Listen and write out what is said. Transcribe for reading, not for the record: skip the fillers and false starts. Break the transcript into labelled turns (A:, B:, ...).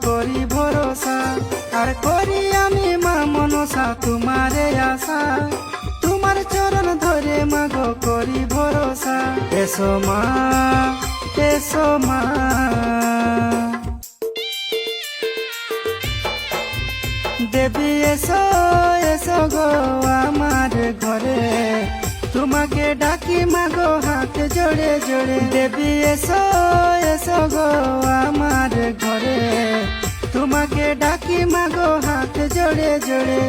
A: করি ভরসা, আর করি আমি মা মনসা তোমারে আশা। তোমার চরণ ধরে মাগো করি ভরসা, এসো মা এসো মা। দেবী এসো এসো গো আমার ঘরে, তোমাকে ডাকি মাগো হাত জোড়ে জোড়ে। দেবী এসো এসো গো আমার ঘরে, তোমাকে ডাকি মাগো হাত জোড়ে জোড়ে।